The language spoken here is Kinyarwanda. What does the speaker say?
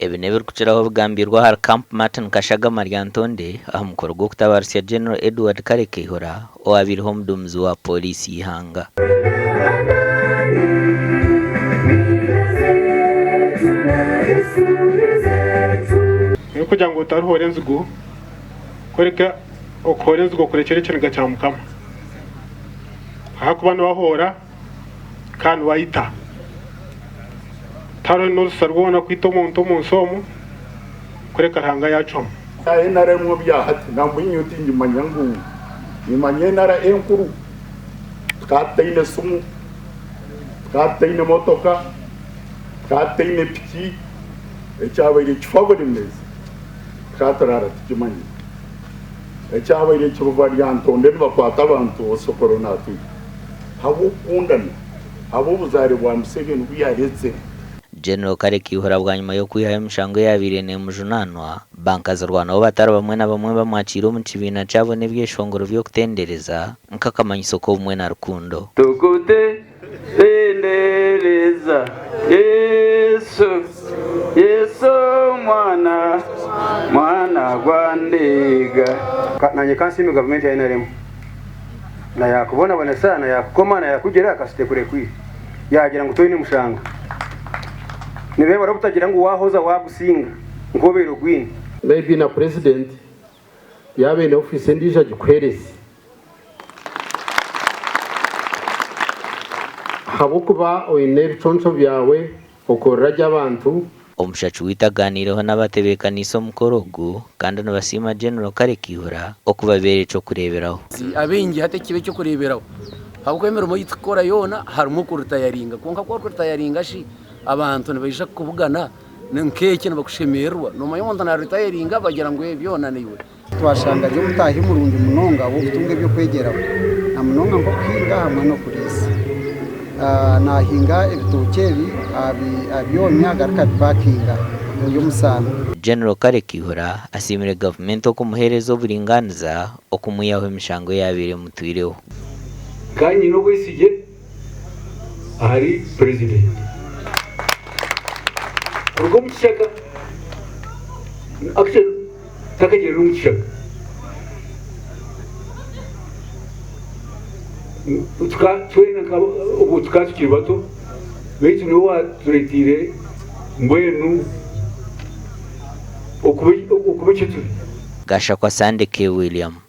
Ebi nebiri kukiraho bigambirwa hari Camp Martin Kashagama Lyantonde aho mukoro gwo kutabarusa General Edward Karekihura owabiriho omuduumizi wa polisi y'ihanga. Kugira ngo utaruhore nzigo koreka okore nzigo kurekere cyane cya mukama hakuba no bahora kandi wayita taro no sarwona kwito muntu munsomo koreka ranga yacu aye nare mu byahati namunyuti nyimanyangu nyimanye nara enkuru kateine sumu kateine motoka kateine piki echabaire chifabore neza katarara tujimanye echabaire chibuva Lyantonde bakwata abantu osokoro natu habo kundana habo buzari bwa Museveni buyaretse. General Karekihura bwa nyuma yo kwiha emishango yabirene mu junanwa banka z'Rwanda batara bamwe na bamwe bamwakira mu kibina cyabo nebyeshongoro byo kutendereza nkakamanyiso ko bumwe na rukundo tukute tendereza Yesu mwana gwandega nanye kansimi government ya NRM na yakubona bone sana yakukoma na yakugera akasite kure kwi yagira ngo toyine mushanga nibe barabutagira ngo wahoza wagusinga ngobero gwini maybe na president yabe na office ndija gikwerezi habukuba oineri choncho byawe okorajya abantu omushacu witaganireho n'abatebekaniso mukorogu kandi nabasima General Karekihura okubabere cyo kureberaho abengi hate kibe cyo kureberaho habukwemera mo yitkora yona harimo kurutayaringa konka ko kurutayaringa shi abantu nabisha kubugana nkeke nabakushemerwa no mayonda na rutayaringa bagira ngo byona niwe twashanga ryo mutahi murundi munonga wo kutunge byo kwegeraho na munonga ngo kwinga hamwe no kurisa nahinga ebitokebi abyonya garika bakinga yo musana. General Karekihura asimire government okumuherezo buringaniza okumuyaho emishango yabire mutwireho kanyi no kwisige ari president urwo mushaka action takagera umushaka ubu tukiri bato betu niwo waturetire mbwenu okubecyo turi Gashakwa Sandeke William.